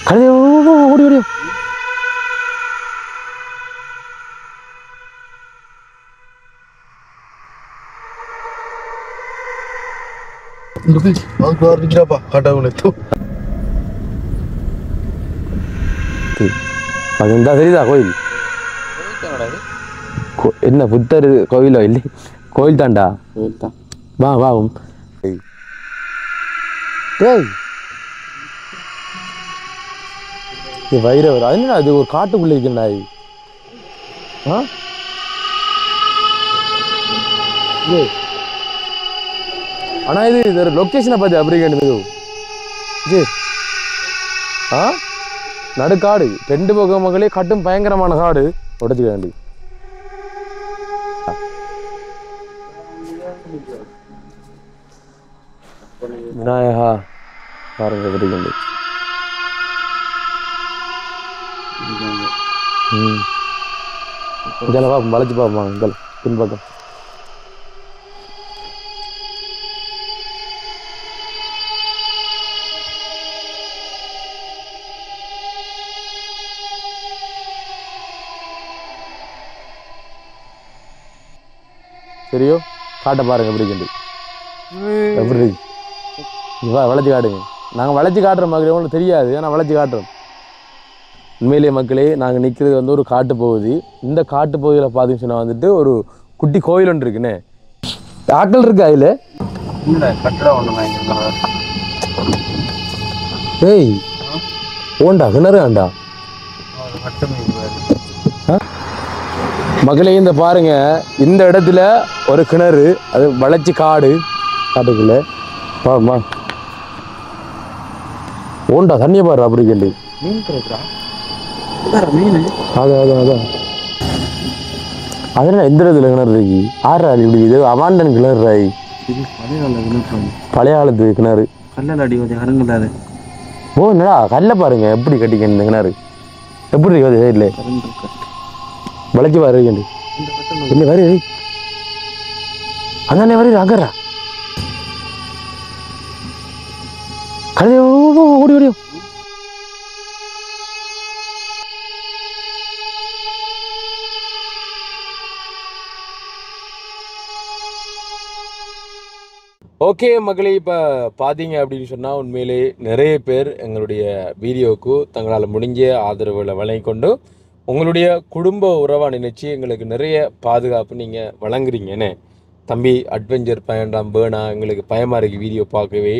கழுதை ஓடி ஓடி அது இருந்தா சரிதா கோயில் என்ன புத்தர் கோயிலோ இல்லை கோயில் தாண்டா வா வா டேய் வைரவர் அது என்ன அது ஒரு காட்டுக்குள்ள இருக்குண்டா ஆ ஆனா இது ஒரு லொக்கேஷனை பார்த்து அப்படி கேட்டு ஜி ஆ நடுக்காடு ரெண்டு பக்கம் மகளே கட்டும் பயங்கரமான காடு உடச்சுக்க வேண்டி விநாயகா பாருங்க கிடைக்கண்டு இதெல்லாம் பார்ப்போம் வளைச்சு பார்ப்போம் இதெல்லாம் பின்பக்கம் சரியோ காட்டை பாருங்க எப்படி கண்டு எப்படி இவா வளைச்சு காட்டுங்க நாங்கள் வளைச்சு காட்டுற மாதிரி உங்களுக்கு தெரியாது ஆனால் வளைச்சு காட்டுறோம் உண்மையிலேயே மக்களே நாங்கள் நிற்கிறது வந்து ஒரு காட்டு பகுதி இந்த காட்டு பகுதியில் பார்த்தீங்கன்னு சொன்னால் வந்துட்டு ஒரு குட்டி கோயில் ஒன்று இருக்குண்ணே ஆக்கள் இருக்கு அதில் ஏய் ஓண்டா கிணறு ஆண்டா மக்களே இந்த பாருங்க இந்த இடத்துல ஒரு கிணறு அது வளைச்சி காட்டுக்குள்ள பாருமா ஓண்டா தண்ணியை பாரு அப்படி கேள்வி அதான் அதனால எந்த இடத்துல கிணறு இருக்கு ஆறா இப்படி இது அவாண்டன் கிணறு ராய் பழைய காலத்து கிணறு ஓ என்னடா கல்ல பாருங்க எப்படி கட்டிக்க இந்த கிணறு எப்படி இருக்கு சைட்ல வளைச்சு பாரு என்ன வரி அண்ணே வரி அகரா கழுதை ஓடி ஓடியோ ஓகே மக்களே இப்போ பார்த்தீங்க அப்படின்னு சொன்னால் உண்மையிலே நிறைய பேர் எங்களுடைய வீடியோவுக்கு தங்களால் முடிஞ்ச ஆதரவுகளை வழங்கி கொண்டு உங்களுடைய குடும்ப உறவாக நினைச்சு எங்களுக்கு நிறைய பாதுகாப்பு நீங்கள் வழங்குறீங்கண்ணே தம்பி அட்வென்ச்சர் பயன்றாம் பேனா எங்களுக்கு பயமாக இருக்குது வீடியோ பார்க்கவே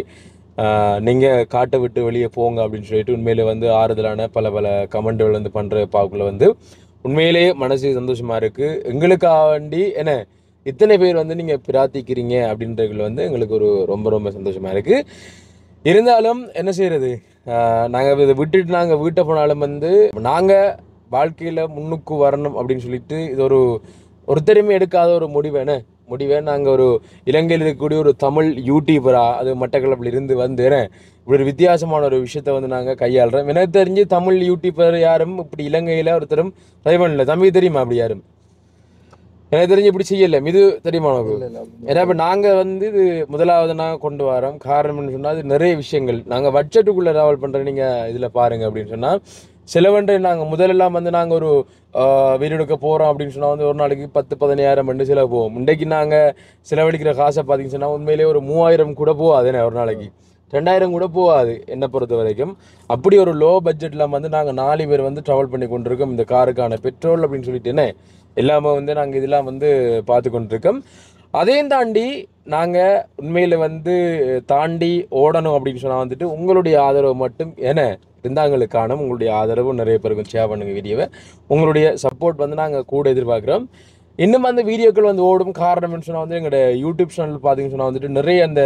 நீங்கள் காட்டை விட்டு வெளியே போங்க அப்படின்னு சொல்லிட்டு உண்மையிலே வந்து ஆறுதலான பல கமெண்ட்டுகள் வந்து பண்ணுற பார்க்கல வந்து உண்மையிலே மனசு சந்தோஷமாக இருக்குது எங்களுக்காக வேண்டி என்ன இத்தனை பேர் வந்து நீங்கள் பிரார்த்திக்கிறீங்க அப்படின்றதுல வந்து எங்களுக்கு ஒரு ரொம்ப சந்தோஷமாக இருக்குது இருந்தாலும் என்ன செய்கிறது நாங்கள் இதை விட்டுட்டு நாங்கள் வீட்டை போனாலும் வந்து நாங்கள் வாழ்க்கையில் முன்னுக்கு வரணும் அப்படின்னு சொல்லிட்டு இது ஒருத்தருமே எடுக்காத ஒரு முடிவை நாங்கள் ஒரு இலங்கையில் இருக்கக்கூடிய ஒரு தமிழ் யூடியூபராக அது மட்டக்களப்பில் இருந்து வந்து இப்படி ஒரு வித்தியாசமான ஒரு விஷயத்த வந்து நாங்கள் கையாளுறோம் எனக்கு தெரிஞ்சு தமிழ் யூடியூபர் யாரும் இப்படி இலங்கையில் ஒருத்தரும் ட்ரை பண்ணல தம்பி தெரியுமா அப்படி யாரும் எனக்கு தெரிஞ்சு இப்படி செய்யலை இது தெரியுமா உனக்கு ஏன்னா இப்போ நாங்கள் வந்து இது முதலாவது நாங்கள் கொண்டு வரோம் காரணம்னு சொன்னால் அது நிறைய விஷயங்கள் நாங்கள் பட்ஜெட்டுக்குள்ளே ட்ராவல் பண்ணுற நீங்கள் இதில் பாருங்கள் அப்படின்னு சொன்னால் செலவன்றை நாங்கள் முதலெல்லாம் வந்து நாங்கள் ஒரு வீடு எடுக்க போகிறோம் அப்படின்னு சொன்னால் வந்து ஒரு நாளைக்கு 10-15,000 பண்ணி செலவு போவோம் இன்றைக்கு நாங்கள் செலவழிக்கிற காசை பார்த்தீங்கன்னு சொன்னால் உண்மையிலே ஒரு 3,000 கூட போகாது ஒரு நாளைக்கு 2,000 கூட போகாது என்னை பொறுத்த வரைக்கும் அப்படி ஒரு லோ பட்ஜெட்டில் வந்து நாங்கள் 4 பேர் வந்து ட்ராவல் பண்ணி கொண்டிருக்கோம் இந்த காருக்கான பெட்ரோல் அப்படின்னு சொல்லிட்டு என்ன எல்லாமே வந்து நாங்கள் இதெல்லாம் வந்து பார்த்து கொண்டிருக்கோம் அதையும் தாண்டி நாங்கள் உண்மையில் வந்து தாண்டி ஓடணும் அப்படின்னு சொன்னால் வந்துட்டு உங்களுடைய ஆதரவு மட்டும் இருந்தாங்களுக்கு காணும் உங்களுடைய ஆதரவு நிறைய பேருக்கு ஷேர் பண்ணுங்கள் வீடியோவை உங்களுடைய சப்போர்ட் வந்து நாங்கள் கூட எதிர்பார்க்குறோம் இன்னும் அந்த வீடியோக்கள் வந்து ஓடும் காரணம்னு சொன்னால் வந்து எங்களோட யூடியூப் சேனல் பார்த்தீங்கன்னு சொன்னால் வந்துட்டு நிறைய அந்த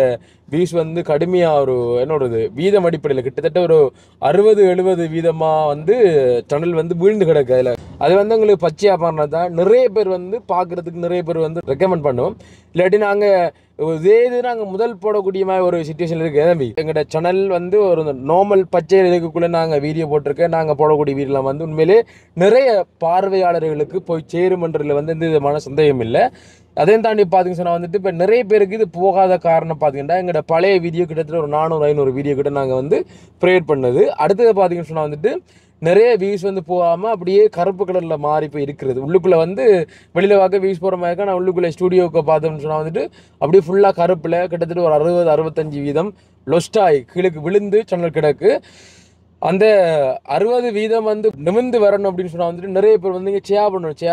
வியூஸ் வந்து கடுமையாக ஒரு என்னோடது வீதம் அடிப்படையில் கிட்டத்தட்ட ஒரு 60-70 வீதமாக வந்து சேனல் வந்து வீழ்ந்து கிடக்கு அதில் அது வந்து எங்களுக்கு பச்சையாக பண்ணது தான் நிறைய பேர் வந்து பார்க்குறதுக்கு நிறைய பேர் வந்து ரெக்கமெண்ட் பண்ணுவோம் இல்லாட்டி நாங்கள் இதே இது நாங்கள் முதல் போடக்கூடிய மாதிரி ஒரு சிச்சுவேஷன் இருக்குது தம்பி எங்களோட சேனல் வந்து ஒரு நார்மல் பச்சை இதுக்குள்ளே நாங்கள் வீடியோ போட்டிருக்கேன் நாங்கள் போடக்கூடிய வீடியோலாம் வந்து உண்மையிலே நிறைய பார்வையாளர்களுக்கு போய் சேருமன்றதில் வந்து எந்த விதமான சந்தேகம் இல்லை அதையும் தாண்டி பார்த்தீங்கன்னு சொன்னால் வந்துட்டு இப்போ நிறைய பேருக்கு இது போகாத காரணம் பார்த்தீங்கன்னா எங்களோட பழைய வீடியோ கிட்டத்தட்ட ஒரு 400-500 வீடியோ கிட்ட நாங்கள் வந்து ப்ரேயர் பண்ணது. அடுத்தது பார்த்தீங்கன்னு சொன்னால் வந்துட்டு நிறைய வியூஸ் வந்து போகாமல் அப்படியே கருப்பு கலரில் மாறி போய் இருக்கிறது. உள்ளுக்குள்ளே வந்து வெளியில் பார்க்க வியூஸ் போகிற மாதிரி நான் உள்ளுக்குள்ளே ஸ்டூடியோவுக்கு பார்த்தோம்னு சொன்னால் வந்துட்டு அப்படியே ஃபுல்லாக கருப்பில் கிட்டத்தட்ட ஒரு 60-65% லொஸ்டாகி கீழுக்கு விழுந்து சேனல் கிடக்கு. அந்த 60% வந்து நிமிர்ந்து வரணும் அப்படின்னு சொன்னால் வந்துட்டு நிறைய பேர் வந்து இங்கே சேவ்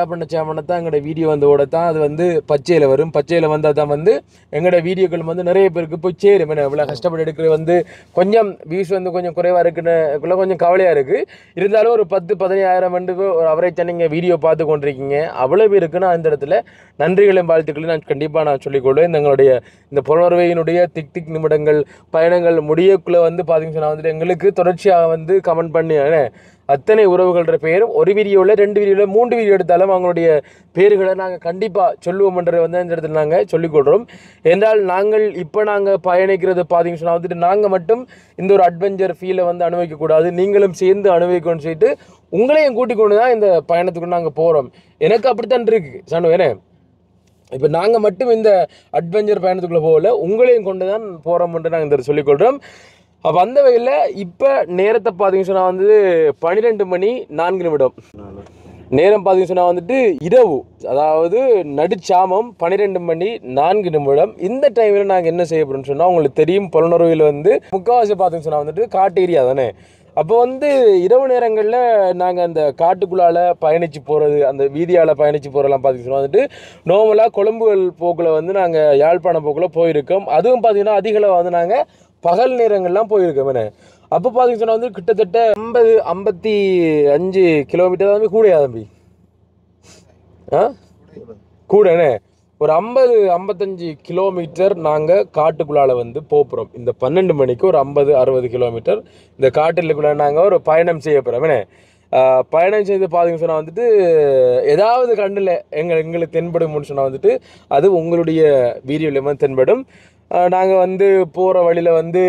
பண்ண தான் எங்களோட வீடியோ வந்து ஓடத்தான் அது வந்து பச்சையில் வரும். பச்சையில் வந்தால் தான் வந்து எங்களோட வீடியோக்கள் வந்து நிறைய பேருக்கு போய் சேரும். என்ன இவ்வளோ கஷ்டப்பட்டு எடுக்கிறது வந்து கொஞ்சம் வியூஸ் வந்து கொஞ்சம் குறைவாக இருக்குன்னு கொஞ்சம் கவலையாக இருக்குது. இருந்தாலும் ஒரு 10-15,000 வந்து ஒரு அவரேஜ் நீங்கள் வீடியோ பார்த்து கொண்டிருக்கீங்க. அவ்வளோ பேருக்கு நான் இந்த இடத்துல நன்றிகளையும் வாழ்த்துக்களையும் நான் கண்டிப்பாக சொல்லிக்கொள்வேன். எங்களுடைய இந்த புலனறுவையினுடைய திக் நிமிடங்கள் பயணங்கள் முடியக்குள்ளே வந்து பார்த்தீங்கன்னா வந்துட்டு எங்களுக்கு தொடர்ச்சியாக வந்து கமெண்ட் பண்ணி அத்தனை உறவுகளோட பேரும் ஒரு வீடியோவில் 2 வீடியோவில் 3 வீடியோ எடுத்தாலும் அவங்களுடைய பேர்களை நாங்கள் கண்டிப்பாக சொல்லுவோம்ன்றதை வந்து இந்த இடத்துல நாங்கள் சொல்லிக்கொள்கிறோம். என்றால் நாங்கள் இப்போ நாங்கள் பயணிக்கிறது பார்த்தீங்கன்னா வந்துட்டு நாங்கள் மட்டும் இந்த ஒரு அட்வென்ச்சர் ஃபீலை வந்து அனுபவிக்கக்கூடாது, நீங்களும் சேர்ந்து அனுபவிக்கணும்னு சொல்லிட்டு உங்களையும் கூட்டிக் கொண்டு தான் இந்த பயணத்துக்கு நாங்கள் போகிறோம். எனக்கு அப்படித்தான் இருக்குது சனு. ஏன்னா இப்போ நாங்கள் மட்டும் இந்த அட்வென்ச்சர் பயணத்துக்குள்ளே போகல, உங்களையும் கொண்டு தான் போகிறோம்ன்ட்டு நாங்கள் இந்த சொல்லிக்கொள்கிறோம். அப்போ அந்த வகையில் இப்போ நேரத்தை பார்த்தீங்கன்னு சொன்னால் வந்து 12:04 நேரம் பார்த்தீங்கன்னு சொன்னால் வந்துட்டு இரவு, அதாவது நடுச்சாமம் 12:04. இந்த டைமில் நாங்கள் என்ன செய்ய போகிறோம்னு சொன்னால் உங்களுக்கு தெரியும், புலனறுவையில் வந்து முக்கால்வாசி பார்த்தீங்கன்னு சொன்னால் வந்துட்டு காட்டு ஏரியா தானே. அப்போ வந்து இரவு நேரங்களில் நாங்கள் அந்த காட்டுக்குள்ளால் பயணித்து போகிறது, அந்த வீதியால் பயணித்து போகிறதெல்லாம் பார்த்தீங்கன்னா வந்துட்டு நார்மலாக கொழும்புகள் போக்கில் வந்து நாங்கள் யாழ்ப்பாணம் போக்கில் போயிருக்கோம். அதுவும் பார்த்தீங்கன்னா அதிகளவு வந்து நாங்கள் பகல் நேரங்கள்லாம் போயிருக்கோம். என்ன அப்போ பார்த்தீங்கன்னா வந்து கிட்டத்தட்ட 50-55 கிலோமீட்டர் தான் கூடயா தம்பி? கூடனே ஒரு 50-55 கிலோமீட்டர் நாங்கள் காட்டுக்குள்ளால் வந்து போகிறோம். இந்த 12 மணிக்கு ஒரு 50-60 கிலோமீட்டர் இந்த காட்டுக்குள்ளே நாங்கள் ஒரு பயணம் செய்ய போகிறோம். என்ன பயணம் செய்து பார்த்தீங்கன்னு சொன்னால் வந்துட்டு ஏதாவது கண்ணில் எங்களுக்கு தென்படும் சொன்னால் வந்துட்டு அது உங்களுடைய வீடியோவில் வந்து தென்படும். நாங்கள் வந்து போகிற வழியில் வந்து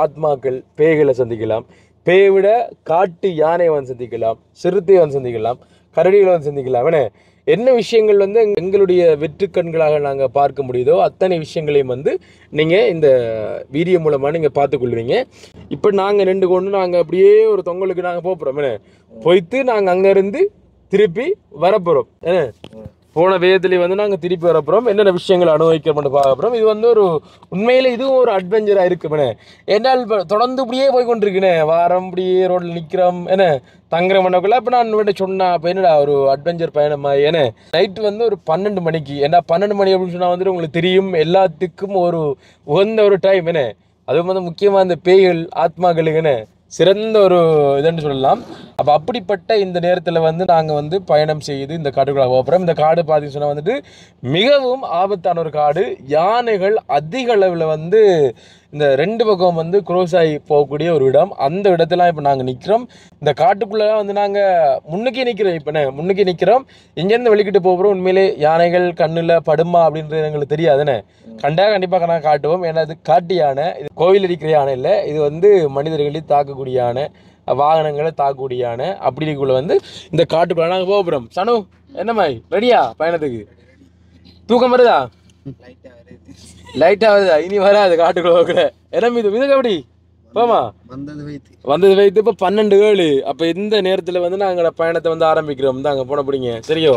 ஆத்மாக்கள் பேய்களை சந்திக்கலாம், பேயை விட காட்டு யானையை வந்து சந்திக்கலாம், சிறுத்தையை வந்து சந்திக்கலாம், கரடிகளை வந்து சந்திக்கலாம். என்ன விஷயங்கள் வந்து எங்களுடைய வெற்று கண்களாக நாங்கள் பார்க்க முடியுதோ அத்தனை விஷயங்களையும் வந்து நீங்கள் இந்த வீடியோ மூலமாக நீங்கள் பார்த்துக்கொள்வீங்க. இப்போ நாங்கள் 2 கொண்டு நாங்கள் அப்படியே ஒரு தொங்கலுக்கு நாங்கள் போகிறோம். போய்த்து நாங்கள் அங்கேருந்து திருப்பி வரப்போகிறோம். போன வேகத்திலே வந்து நாங்கள் திருப்பி வரப்போகிறோம். என்னென்ன விஷயங்கள் அனுபவிக்கிறோம்னு பார்க்க போகிறோம். இது வந்து ஒரு உண்மையில் இதுவும் ஒரு அட்வென்ச்சராக இருக்குமே. ஏன்னால் இப்போ தொடர்ந்து இப்படியே போய் கொண்டிருக்கேனே, வாரம் இப்படியே ரோட்டில் நிற்கிறோம். தங்குற மண்டக்குள்ள இப்போ நான் வீட்டை சொன்னா இப்போ என்னடா ஒரு அட்வென்ச்சர் பயணமாக. நைட்டு வந்து ஒரு 12 மணிக்கு, ஏன்னா 12 மணி அப்படின்னு சொன்னால் வந்துட்டு உங்களுக்கு தெரியும் எல்லாத்துக்கும் ஒரு உகந்த ஒரு டைம். அதுவும் வந்து முக்கியமாக இந்த பேய்கள் ஆத்மாக்களுக்கு சிறந்த ஒரு இதுன்னு சொல்லலாம். அப்போ அப்படிப்பட்ட இந்த நேரத்தில் வந்து நாங்கள் வந்து பயணம் செய்து இந்த காட்டுக்குள்ளே போகிறோம். இந்த காடு பார்த்தீங்கன்னு சொன்னால் வந்துட்டு மிகவும் ஆபத்தான ஒரு காடு. யானைகள் அதிக அளவில் வந்து இந்த 2 பக்கம் வந்து க்ரோஸ் ஆகி போகக்கூடிய ஒரு இடம். அந்த இடத்துல இப்போ நாங்கள் நிற்கிறோம். இந்த காட்டுக்குள்ளே வந்து நாங்கள் முன்னுக்கே நிற்கிறோம். இப்போ முன்னுக்கே நிற்கிறோம். இங்கேருந்து வெளிக்கிட்டு போகிறோம். உண்மையிலே யானைகள் கண்ணில் படுமா அப்படின்றது எங்களுக்கு தெரியாதுன்னு கண்டா கண்டிப்பாக நாங்கள் காட்டுவோம். ஏன்னா இது காட்டு யானை, இது கோவில் இருக்கிற யானை இல்லை, இது வந்து மனிதர்களையும் தாக்கக்கூடிய யானை, வாகனங்களை தாக்கக்கூடிய யானை. அப்படிக்குள்ள வந்து இந்த காட்டுக்குள்ள நாங்கள் போகிறோம். சனு என்னம்மாய் ரெடியா பயணத்துக்கு? தூக்கம் வருதா? லைட்டாக வருதா? இனி வராது காட்டுக்குள்ள போகிற இடம். இது எப்படி போமா வந்தது வைத்து இப்போ 12:07. அப்போ இந்த நேரத்தில் வந்து நாங்கள் பயணத்தை வந்து ஆரம்பிக்கிறோம். தான் அங்கே போன பிடிங்க சரியோ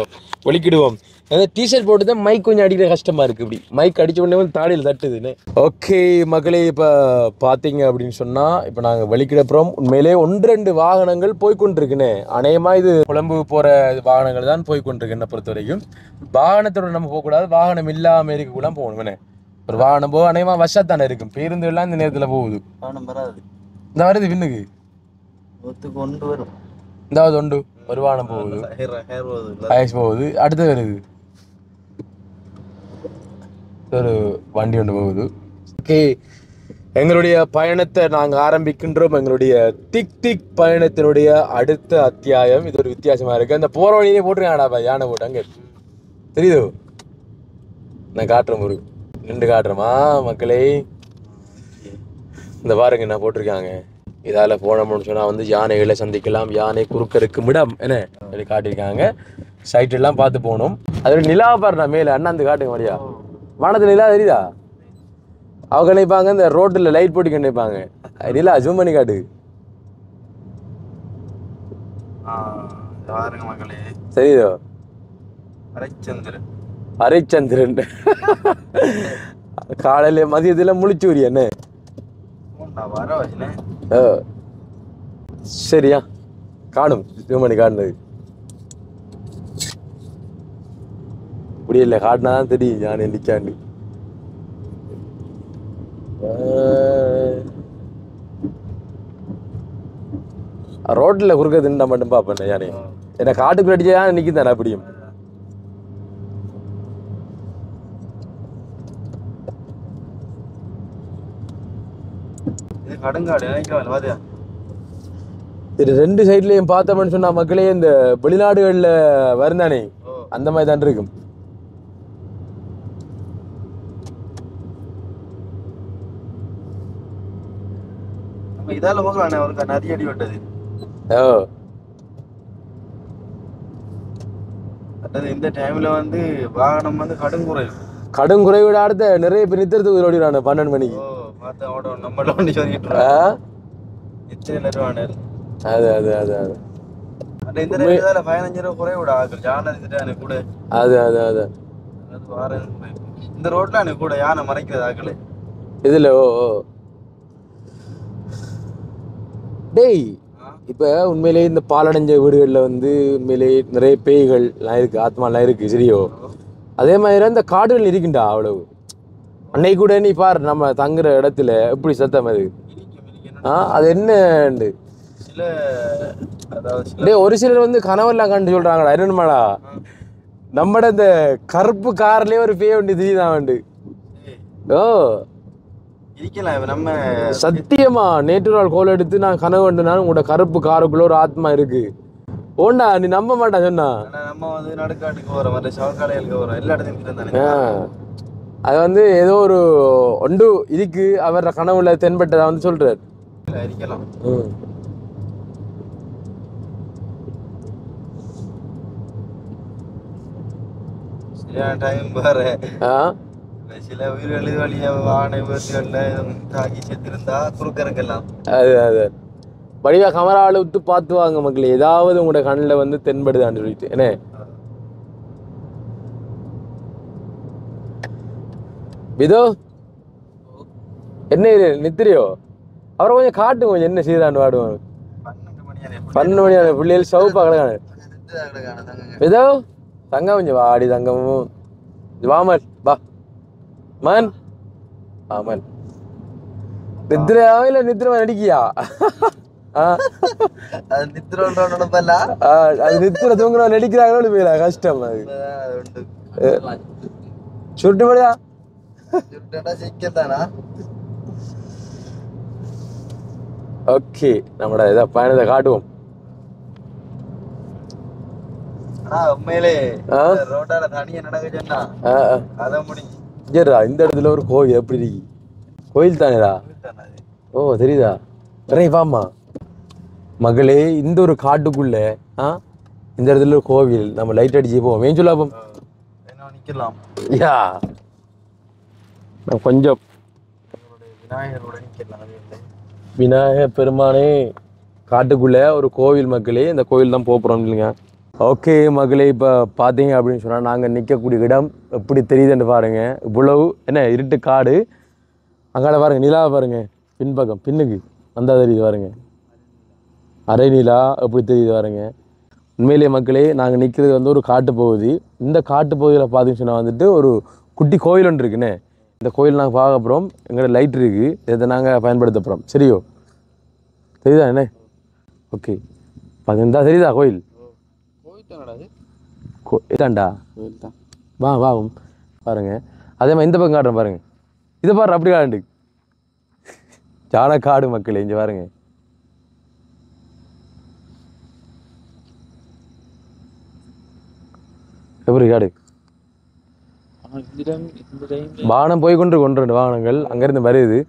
ஒலிக்கிடுவோம். அதாவது டிஷர்ட் போட்டு தான் மைக் கொஞ்சம் அடிக்கிற கஷ்டமாக இருக்குது. இப்படி மைக் அடித்த உடனே வந்து தாடியில் தட்டுதுன்னு. ஓகே மக்களே, இப்போ பார்த்தீங்க அப்படின்னு சொன்னால் இப்போ நாங்கள் வெளிக்கிடப்புறோம். உண்மையிலே 1-2 வாகனங்கள் போய்கொண்டிருக்குன்னு. அநேகமாக இது கொழம்பு போகிற வாகனங்கள் தான் போய்கொண்டிருக்கு. என்னை பொறுத்த வரைக்கும் வாகனத்தோட நம்ம போகக்கூடாது, வாகனம் இல்லாமல் இருக்கக்கூட போகணுமே. ஒரு வாகனம் போக அநேகமாக வசத்தானே இருக்கும். பேருந்துகள்லாம் இந்த நேரத்தில் போகுது. இந்த வருது பின்னுக்கு இந்த ஒன்று ஒரு வாகனம் போகுது, போகுது. அடுத்து வருது ஒரு வண்டி ஒன்று போகுது. ஓகே, எங்களுடைய பயணத்தை நாங்கள் ஆரம்பிக்கின்றோம். எங்களுடைய திக் பயணத்தினுடைய அடுத்த அத்தியாயம். இது ஒரு வித்தியாசமாக இருக்குது. அந்த போகிற வழியிலே போட்டிருக்காங்கடா யானை போட்டு. அங்கே தெரியுதோ? நான் காட்டுறேன், ஒரு 2 காட்டுறேமா மக்களே. இந்த பாருங்க என்ன போட்டிருக்காங்க. இதால் போனோம்னு சொன்னால் வந்து யானைகளை சந்திக்கலாம், யானை குறுக்க இருக்கும் இடம் என்ன காட்டியிருக்காங்க. சைட் எல்லாம் பார்த்து போகணும். அது நிலா பாருண்ணா மேலே அண்ணாந்து காட்டுங்க மடியா. வானத்தில் நிலா தெரியுதா? அவங்க நினைப்பாங்க இந்த ரோட்டில் லைட் போட்டு நினைப்பாங்க. நிலா ஜூம் பண்ணி காட்டு. சரிதோ ஹரிச்சந்திரன் காலையில மதியத்துல முழிச்சூரி என்ன சரியா காணும் ஜூம் பண்ணி காட்டுனது இப்படி இல்லை காட்டினாதான் தெரியும் ஞானே நிக்காண்டு. ரோட்ல குறுக்க திண்டா மட்டும் பாப்பேன் யானே என்ன காட்டுக்குள்ள அடிச்சா நிக்குதானே அப்படியும். இது ரெண்டு சைட்லயும் பார்த்தோம்னு சொன்னா மக்களே இந்த வெளிநாடுகள்ல வருந்தானே அந்த மாதிரி தான் இருக்கும். இதால போகலாம் ஒரு நதி அடி விட்டது. இந்த டைம்ல வந்து வாகனம் வந்து கடும் குறைவிட அடுத்த நிறைய பேர் நிறுத்துறதுக்கு ஓடிடுறாங்க 12 மணிக்கு. அது அது அது அது இந்த 15 ரூபா குறைவிட கூட அது அது அது இந்த ரோட்ல கூட யானை மறைக்கிறது ஆக்கள் இதுல. ஓ டேய் இப்ப உண்மையிலேயே இந்த பாலடைஞ்ச வீடுகள்ல வந்து உண்மையிலேயே நிறைய பேய்கள்லாம் இருக்கு, ஆத்மாலாம் இருக்கு சரியோ. அதே மாதிரி இந்த காடுகள் இருக்குண்டா அவ்வளவு. அன்னைக்கு கூட நீ பாரு நம்ம தங்குற இடத்துல எப்படி சத்தம் அது. அது என்ன ஒரு சிலர் வந்து கனவெல்லாம் கண்டு சொல்றாங்கடா என்னமாடா நம்மட இந்த கருப்பு கார்லயே ஒரு பேய் வண்டி தெரியுதான் வண்டு. ஓ நம்ம சத்தியமா நேற்று நாள் கோல் எடுத்து நான் கனவு கண்டுனாலும் உங்களோட கருப்பு காருக்குள்ள ஒரு ஆத்மா இருக்கு. ஓண்டா நீ நம்ப மாட்டா சொன்னா. நம்ம வந்து நடுக்காட்டுக்கு போறோம், மற்ற சவக்காலைகளுக்கு போறோம், எல்லா இடத்துக்கும் அது வந்து ஏதோ ஒரு ஒன்று இதுக்கு அவர கனவுல தென்பட்டதா வந்து சொல்றாரு. இருக்கலாம். சரியான டைம் பாரு. சில உயிர்கள் வழியா வாகன விபத்துகள்ல தாக்கி செத்திருந்தா குறுக்கறக்கெல்லாம் அது அது வடிவா கமராவில் விட்டு பார்த்து வாங்க மக்கள், ஏதாவது உங்களோட கண்ணில் வந்து தென்படுதான்னு சொல்லிட்டு என்ன. விதோ என்ன நித்திரியோ அவரை கொஞ்சம் காட்டு கொஞ்சம் என்ன செய்யறான்னு வாடுவாங்க. 12 மணியான பிள்ளைகள் சவுப்பா கிடக்கானு. விதோ தங்கம் கொஞ்சம் வாடி தங்கமும் வாமல் வா மன் ஆமன். நித்ராவா இல்ல நித்ரமா நடிக்கியா? அது நித்ர தூங்குறவன் நடிக்கிறாங்களோ போயிடா கஷ்டம். அது சுருட்டு படியா சிக்கத்தானா. ஓகே நம்மட இதை பயணத்தை காட்டுவோம். உண்மையிலே ரோட்டால தனியா நடக்க சொன்னா அத முடிஞ்சு இந்த இடத்துல ஒரு கோயில் எப்படி இருக்கு? கோயில் தானேடா. ஓ தெரியுதா? நிறைய வாமா மகளே இந்த ஒரு காட்டுக்குள்ள இந்த இடத்துல ஒரு கோவில். நம்ம லைட் அடிச்சு போவோம் ஏன் சொல்லாப்போம் நிக்கலாம். யா கொஞ்சம் விநாயகரோட நிக்கலாம். விநாயகர் பெருமானே காட்டுக்குள்ள ஒரு கோவில் மக்களே. இந்த கோவில் தான் போகிறோம் இல்லைங்க. ஓகே மகளே இப்போ பார்த்தீங்க அப்படின்னு சொன்னால் நாங்கள் நிற்கக்கூடிய இடம் எப்படி தெரியுதுன்னு பாருங்கள். இவ்வளவு என்ன இருட்டு காடு. அங்கால பாருங்கள் நிலாவை பாருங்கள் பின்பக்கம் பின்னுக்கு வந்தால் தெரியுது பாருங்கள். அரை நிலா எப்படி தெரியுது பாருங்கள். உண்மையிலேயே மக்களே நாங்கள் நிற்கிறது வந்து ஒரு காட்டு பகுதி. இந்த காட்டு பகுதியில் பார்த்தீங்கன்னு சொன்னால் வந்துட்டு ஒரு குட்டி கோயில் ஒன்று இருக்குண்ணே. இந்த கோயில் நாங்கள் பார்க்க போகிறோம். எங்களோட லைட் இருக்குது, இதை நாங்கள் பயன்படுத்த போகிறோம். சரியோ தெரியுதா என்ன? ஓகே பார்த்தீங்கன்னா தெரியுதா கோயில்? இதாண்டா வா வா பாருங்க. அதே மாதிரி இந்த பக்கம் காட்டுறேன் பாருங்க. இதை பாரு அப்படி காடு ஜான காடு மக்கள் இங்க பாருங்க. எப்படி காடு வாகனம் போய் கொண்டு வாகனங்கள் அங்கிருந்து வருது.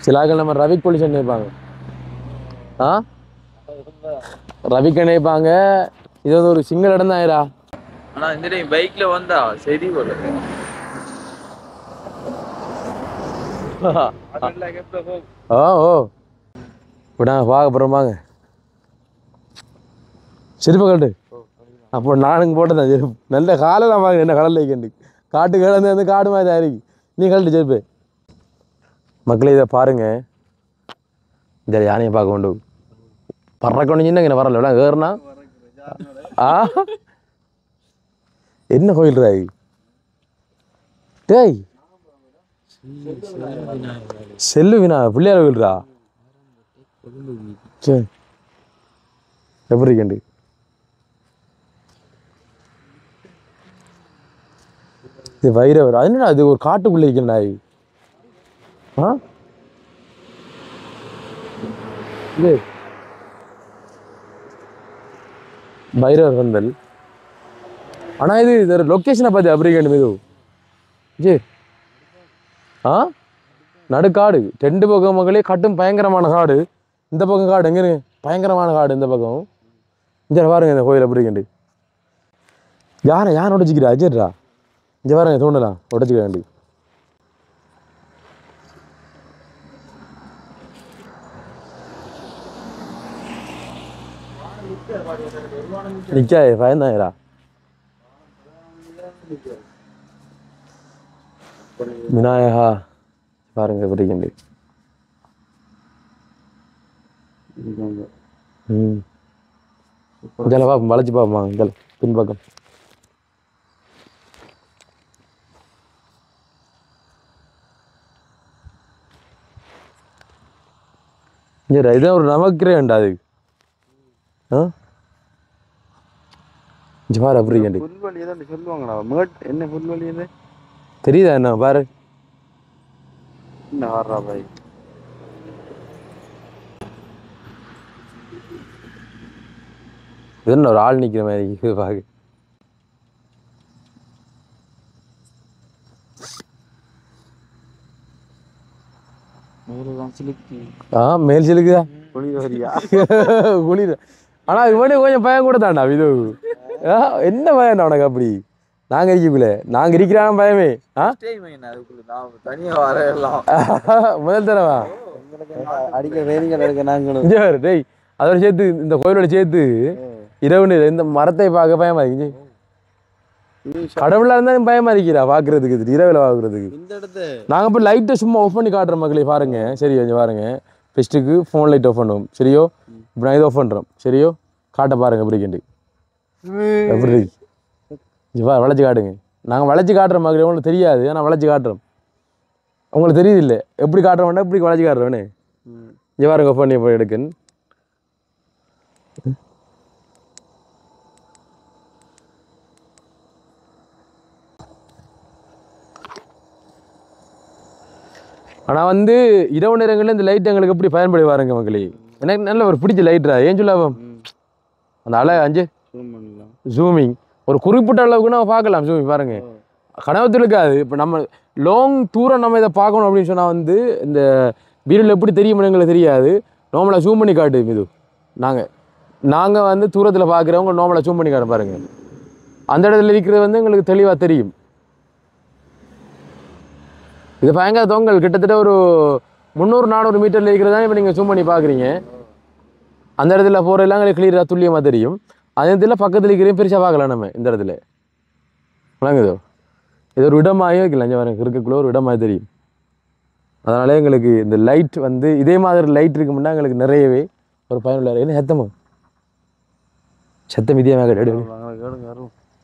சிலாக்கள் நம்ம ரவிக் போலீஸ் நினைப்பாங்க. ரவிக்கண்ணே பாங்க இது வந்து ஒரு சிங்கிள் இடம் தான் ஆயிரா. ஆனா இந்த டைம் பைக்ல வந்தா சரி போல. ஓ ஓ விடாங்க பார்க்க போகிறோமாங்க செருப்பு கட்டு. அப்போ நானுங்க போட்டேன் செருப்பு நல்ல காலையில் வாங்க என்ன கடலில் வைக்கண்டு காட்டு கிடந்து வந்து காடு மாதிரி தான் இருக்கு. நீ கழட்டு செருப்பு. மக்களே இதை பாருங்க. இந்த யானையை பார்க்க கொண்டு பறக்கணும் இங்கே வரல விட ஏறுனா. ஆ என்ன கோயில்ரா இது? டேய் செல்லு வினா பிள்ளையார் கோயில்ரா. சரி எப்படி இருக்கண்டு இது வைரவர். அது என்னடா அது ஒரு காட்டுக்குள்ளே இருக்கண்டா. ஆ இது பைரவர் வந்தல். ஆனால் இது லொக்கேஷனை பார்த்து அப்படி கேண்டு இது ஜி ஆ நடுக்காடு 2 பக்கம் மக்களே கட்டும் பயங்கரமான காடு. இந்த பக்கம் காடு எங்கே பயங்கரமான காடு இந்த பக்கம். இங்கே பாருங்க இந்த கோயில் அப்படி கேண்டு யானை உடச்சிக்கிறா அஜர்ரா. இங்கே பாருங்க தோண்டலாம் உடச்சிக்க வேண்டி. நிக்காது பயந்தாயிரா. விநாயகா பாருங்க பிடிக்கண்டு. இதில் பார்ப்போம் வளைச்சு பார்ப்போமா இதில் பின்பக்கம். இதான் ஒரு நமக்கிறேன்டா அதுக்கு. ஆ ஜவார் அப்படி கேண்டு புல்வெளி ஏதாவது சொல்லுவாங்களா? என்ன புல்வெளி இது தெரியுதா என்ன பாரு. என்ன வர்றா பாய்? இது என்ன ஒரு ஆள் நிற்கிற மாதிரி இது பாக்கு. ஆ மேல் சிலுக்குதா குளிர். ஆனா அது மட்டும் கொஞ்சம் பயம் கூட தாண்டா இது. என்ன பயம்டா உனக்கு அப்படி? நாங்க இருக்கக்குள்ள நாங்க இருக்கிறான் பயமே. தனியா வரலாம் முதல் தடவா அடிக்க வேணிகள் எடுக்க நாங்களும் டேய் அதோட சேர்த்து இந்த கோயிலோட சேர்த்து இரவு இந்த மரத்தை பார்க்க பயமா இருக்கு. கடவுளா இருந்தாலும் பயமா இருக்கிறா பாக்குறதுக்கு இரவுல பாக்குறதுக்கு. இந்த இடத்து நாங்க போய் லைட்டை சும்மா ஆஃப் பண்ணி காட்டுற மக்களே பாருங்க. சரி கொஞ்சம் பாருங்க ஃபெஸ்ட்டுக்கு ஃபோன் லைட் ஆஃப் பண்ணுவோம் சரியோ. இப்போ நான் இதை ஆஃப் பண்ணுறோம் சரியோ. காட்ட பாருங்க எப்படி கேண்டு எப்படி வளைச்சி காட்டுங்க. நாங்கள் வளைச்சி காட்டுற மக்களே உங்களுக்கு தெரியாது. ஆனால் வளைச்சி காட்டுறோம் உங்களுக்கு தெரியுது இல்லை எப்படி காட்டுறோம்னா இப்படி வளைச்சி காட்டுறோன்னு. இங்கே பாருங்க ஆஃப் பண்ணி போய் எடுக்குன்னு. ஆனால் வந்து இரவு நேரங்களில் இந்த லைட் எங்களுக்கு எப்படி பயன்படுத்தி பாருங்க மக்களே. எனக்கு நல்ல ஒரு பிடிச்ச லைட்ரா. ஏன் சொல்லாம அந்த அலை அஞ்சு ஜூமிங் ஒரு குறிப்பிட்ட அளவுக்கு நம்ம பார்க்கலாம். ஜூமிங் பாருங்க கனவத்தில் இருக்காது. இப்போ நம்ம லாங் தூரம் நம்ம இதை பார்க்கணும் அப்படின்னு சொன்னால் வந்து இந்த வீடியோவில் எப்படி தெரியும் எங்களுக்கு தெரியாது. நார்மலாக ஜூம் பண்ணி காட்டு இது. நாங்கள் வந்து தூரத்தில் பார்க்குறவங்க நார்மலாக ஜூம் பண்ணி காட்ட பாருங்க. அந்த இடத்துல இருக்கிறது வந்து எங்களுக்கு தெளிவாக தெரியும். இது பயங்கர தொங்கல் கிட்டத்தட்ட ஒரு 300-400 மீட்டரில் இருக்கிறது தான் இப்போ நீங்கள் ஜூம் பண்ணி பார்க்குறீங்க. அந்த இடத்துல போகிறதெல்லாம் எங்களுக்கு கிளியராக துல்லியமாக தெரியும். அதே இடத்துல பக்கத்தில் இருக்கிறதையும் பெருசாக பார்க்கலாம் நம்ம இந்த இடத்துல வழங்குதோ. இது ஒரு இடமாகவே வைக்கலாம். இங்கே பாருங்க இருக்கக்குள்ள ஒரு இடமாக தெரியும். அதனால எங்களுக்கு இந்த லைட் வந்து இதே மாதிரி லைட் இருக்குமுன்னா எங்களுக்கு நிறையவே ஒரு பயனுள்ள. என்ன சத்தம் இதே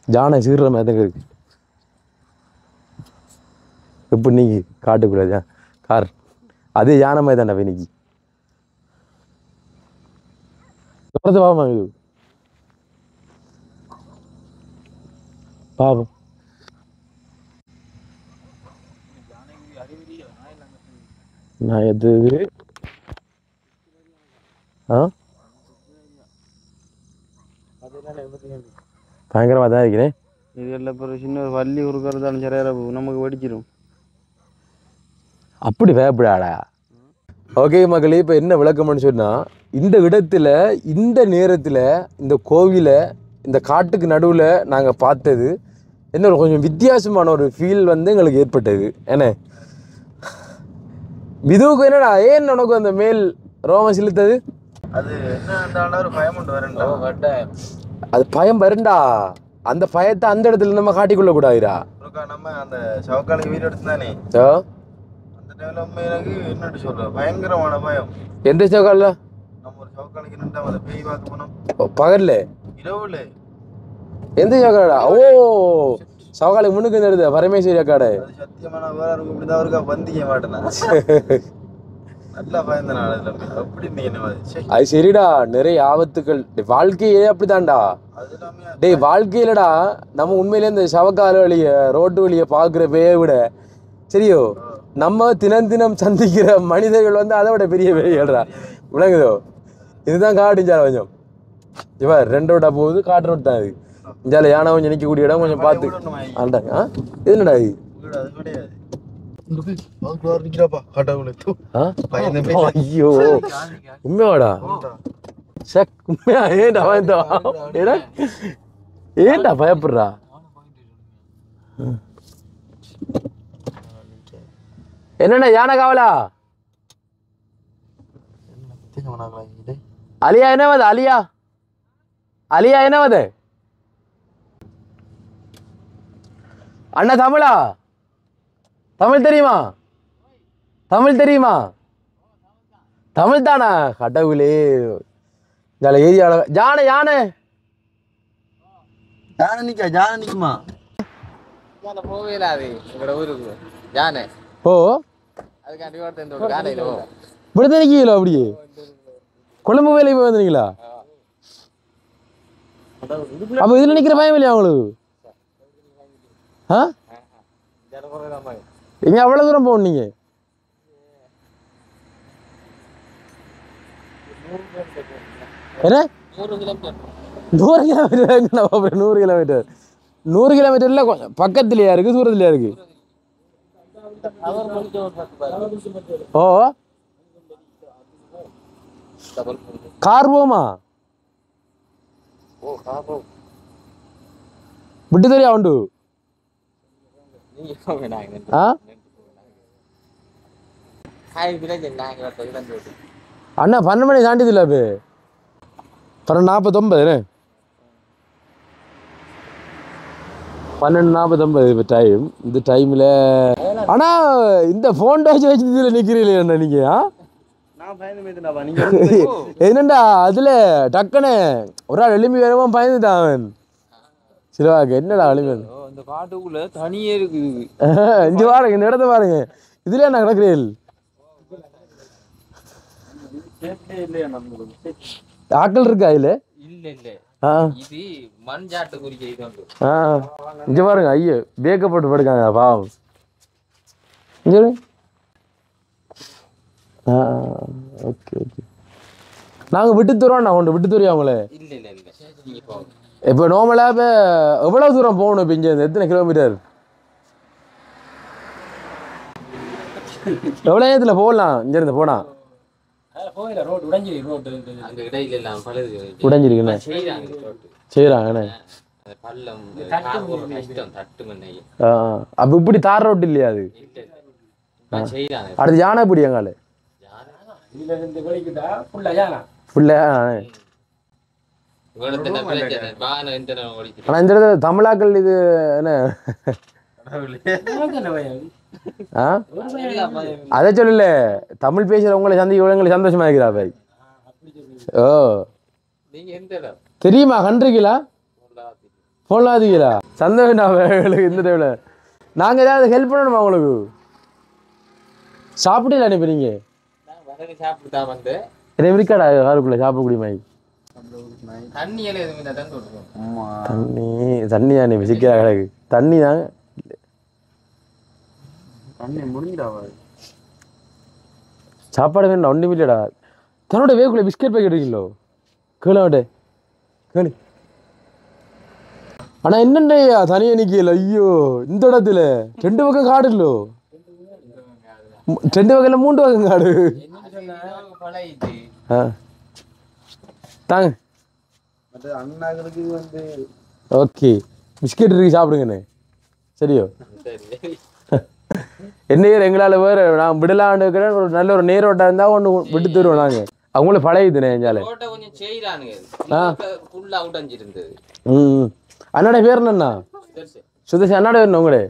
ஜானை சீர்ற மாதிரி இருக்கு. எப்படி நீங்க காட்டுக்குள்ள கார் அதே யானை மாதிரி தானே இன்னைக்கு பாவமா இது பாவம். நான் எது பயங்கரமா தான் இருக்கிறேன். இதெல்லாம் இப்போ சின்ன ஒரு வள்ளி உருக்கிறதாலும் சரியா நமக்கு வெடிச்சிடும். அப்படி பயப்படாடா. ஓகே மக்களே, இப்போ என்ன விளக்கம்னு சொன்னால் இந்த இடத்துல இந்த நேரத்தில் இந்த கோவிலை இந்த காட்டுக்கு நடுவில் நாங்கள் பார்த்தது என்ன ஒரு கொஞ்சம் வித்தியாசமான ஒரு ஃபீல் வந்து எங்களுக்கு ஏற்பட்டது. என்ன விதுவுக்கு என்னடா ஏன் உனக்கு அந்த மேல் ரோமம் செலுத்தது? அது என்ன ஒரு பயம் உண்டு வரேன்டா. அது பயம் வருண்டா. அந்த பயத்தை அந்த இடத்துல நம்ம காட்டிக்கொள்ள கூடாதுடா. நம்ம அந்த சவக்காலுக்கு வீடு எடுத்துதானே அந்த டைம்ல எனக்கு என்னட்டு சொல்ற பயங்கரமான பயம். எந்த சவக்கால? நம்ம ஒரு சவக்காலுக்கு நின்று அந்த பேய் பார்க்க போனோம். பகல்ல இரவுல எந்த சவக்காலடா? ஓ சவக்காலுக்கு முன்னுக்கு இந்த பரமேஸ்வரி அக்காடை. அது சத்தியமான வேற இருக்கும். இப்படிதான் இருக்கா வந்திக்க மாட்டேன். நல்லா பயந்த நாள் அப்படி அது சரிடா. நிறைய ஆபத்துக்கள் வாழ்க்கையே அப்படித்தான்டா. டேய் வாழ்க்கையிலடா நம்ம உண்மையிலே இந்த சவக்கால வழிய ரோட்டு வழிய பாக்குற பேயை விட சரியோ நம்ம தினம் சந்திக்கிற மனிதர்கள் வந்து அதை விட பெரிய பேய்கள்டா. விளங்குதோ? இதுதான் காட்டுச்சால கொஞ்சம் இவ 2 ரோட்டா போகுது. காட்டு ரோட் தான் இது. இஞ்சால யானை கொஞ்சம் நிற்கக்கூடிய இடம் கொஞ்சம் பார்த்து ஆண்டாங்க. இது என்னடா இது? ஐயோ உண்மையாடா? உண்மையா? ஏன்டா பயப்படுறா? என்னண்ணா யானை காவலா? அலியா என்னவது? அலியா என்னவது? அண்ணா தமிழா? தமிழ் தெரியுமா? தமிழ் தானா? கடவுளே இந்த ஏரியாவில் யானை நிக்குமா? ஓ இப்படி நிற்கீங்களா? அப்படியே கொழும்பு வேலை போய் வந்தீங்களா? அப்போ இதில் நிற்கிற பயம் இல்லையா உங்களுக்கு? எங்க அவ்வளவு தூரம் போனீங்க? என்ன 100 கிலோமீட்டர்? 100 கிலோமீட்டர்ல பக்கத்துலயா இருக்கு தூரத்துலயா இருக்கு? ஓ கார் போமா? விட்டு தெரியா உண்டு? அண்ணா 12 மணி தாண்டிதில்ல? அப்போ 12:49 12:49 இப்போ டைம். இந்த டைமில் ஆனால் இந்த ஃபோன் டச் வச்சு இதில் நிற்கிறீங்களே அண்ணா நீங்கள்? என்னண்டா அதில் டக்குன்னு ஒரு ஆள் எழும்பி வரவும் பயந்துட்டான் அவன். சிலவாக்கு என்னடா எழும்பி இந்த காட்டுக்குள்ள தனியே இருக்குது. இங்கே பாருங்க, இந்த இடத்த பாருங்க. இதுல என்ன நடக்கிறீர்கள்? ஆக்கள் இருக்கா இதுல? இல்ல இது மஞ்சாட்டு குறிக்க. இங்க பாருங்க ஐயோ பேக்கப்பட்டு படுக்காங்க பாவம். ஓகே நாங்க விட்டு தூரம் கொண்டு விட்டு தூரம் அவங்களே. இப்போ நார்மலா இப்போ எவ்வளவு தூரம் போகணும்? இப்போ இங்க எத்தனை கிலோமீட்டர்? எவ்வளோ நேரத்தில் போகலாம் இங்க இருந்து போனா? உடைஞ்சிருக்குண்ணே செய்யறாங்கண்ணே. அப்ப இப்படி தார் ரோட்டு இல்லையா அது? அடுத்து யானை பிடி எங்கால ஆனா இந்த இடத்துல தமிழாக்கள் இது என்ன அதை சொல்லல. தமிழ் பேசுறவங்களை சந்திக்க சந்தோஷமா இருக்கிறா பாய். ஓ தெரியுமா? கண்டிருக்கீங்களா? போலாதீங்களா? சந்தோஷம் இந்த டைம்ல நாங்க ஏதாவது ஹெல்ப் பண்ணணுமா உங்களுக்கு? சாப்பிட்டு அனுப்புறீங்க இருக்காடா காருக்குள்ள சாப்பிடக்கூடிய மாதிரி தண்ணி தானே விசிக்கிறா கிடக்கு. தண்ணி தாங்க சாப்பாடு வேணும் ஒன்றும் இல்லைடா. தன்னோட வேக்குள்ள பிஸ்கெட் பேக்கெட் இருக்கீங்களோ? கேளு கேளு. ஆனா என்னண்டையா தனியா நிக்கல? ஐயோ இந்த இடத்துல 2 பக்கம் காடு இல்லோ? 2 பக்கம் 3 பக்கம் காடு. தாங்க. மற்ற அண்ணாக்களுக்கு வந்து ஓகே பிஸ்கெட் இருக்கு சாப்பிடுங்கண்ணே. சரியோ என்ன எங்களால் வேறு நான் விடலான்னு இருக்கிறேன். ஒரு நல்ல ஒரு நேரோட்டம் இருந்தால் ஒன்று விட்டு தருவோம் நாங்கள். அவங்களும் பழையுதுண்ணே எஞ்சால. கொஞ்சம் செய்யறானுங்க. அண்ணாட பேர் என்னண்ணா? சுதேஷ். அண்ணாட பேர் என்ன உங்களே?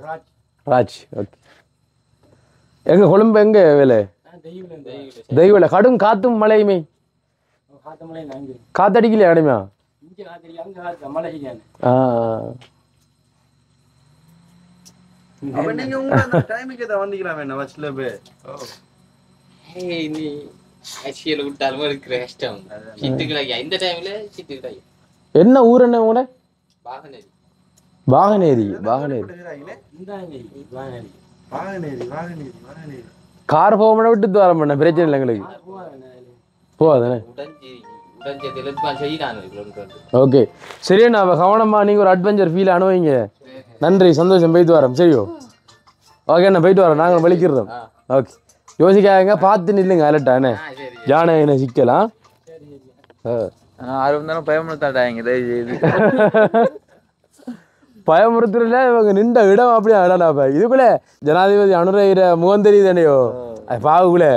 ராஜ். ஓகே. எங்க கொழும்பு எங்க வேலை? தெய்வல. கடும் காத்தும் மழையுமே. காத்தடிக்கலையா அடிமையா? நீங்க உங்க டைமுக்கு ஏதாவது வந்தீங்களா என்ன பஸ்ல போய்? நீ ஐசிஎல் விட்டாலும் இருக்கிற கஷ்டம். சிட்டு கிடையா இந்த டைம்ல சிட்டு கிடையா. என்ன ஊர் என்ன உங்களோட? வாகனேரி. வாகனேரி. வாகனேரி. கார் போக விட்டு வர பண்ண பிரச்சனை இல்லை எங்களுக்கு. போதானே. ஓகே சரிண்ணா. கவனமா நீங்கள் ஒரு அட்வென்ச்சர் ஃபீல் அனுபவிங்க. நன்றி, சந்தோஷம். போயிட்டு வரோம். சரியோ? ஓகேண்ணா போயிட்டு வரோம். நாங்கள் வலிக்கிறோம். ஓகே யோசிக்காங்க, பார்த்து நில்லுங்க. அலட்டா என்ன ஜான என்ன சிக்கலாம். பயமுறுத்துறதுல இவங்க நின்ற இடம் அப்படியே அடாடாப்ப. இதுக்குள்ள ஜனாதிபதி அனுரையிற முகம் தெரியுதானையோ பாவுக்குள்ள.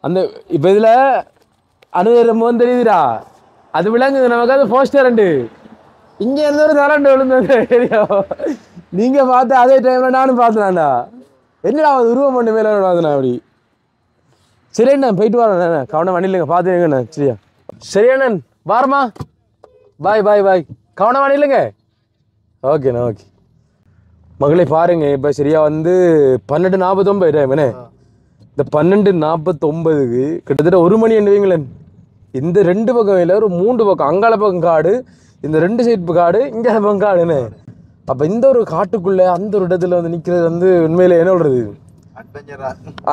அந்த இப்போ இதில் அனுரையிற முகம் தெரியுதுடா, அது விளங்குது நமக்கு. அது போஸ்டர் ரெண்டு இங்கே இருந்த ஒரு தரண்டு விழுந்தது தெரியும். நீங்கள் பார்த்து அதே டைமில் நானும் பார்த்துனாண்டா. என்னடா அது உருவம் பண்ணு மேலே பார்த்தேண்ணா அப்படி. சரிண்ணா போயிட்டு வரேண்ணா. கவனம் வண்டியிலங்க பார்த்துங்கண்ணா. சரியா? சரியாண்ணன் வாரமா. பாய் பாய் பாய். கவனம் வண்டியிலங்க. ஓகேண்ணா. ஓகே மகளே பாருங்க. இப்போ சரியா வந்து 12:49 டைம்ண்ணே. இந்த 12:49க்கு கிட்டத்தட்ட 1 மணி என்னவீங்களேன். இந்த 2 பக்கம் இல்லை, ஒரு 3 பக்கம். அங்கால பக்கம் காடு, இந்த 2 சைடு காடு, இங்கே பக்கம் காடுண்ணே. அப்போ இந்த ஒரு காட்டுக்குள்ளே அந்த ஒரு இடத்துல வந்து நிற்கிறது வந்து உண்மையில என்ன சொல்கிறது,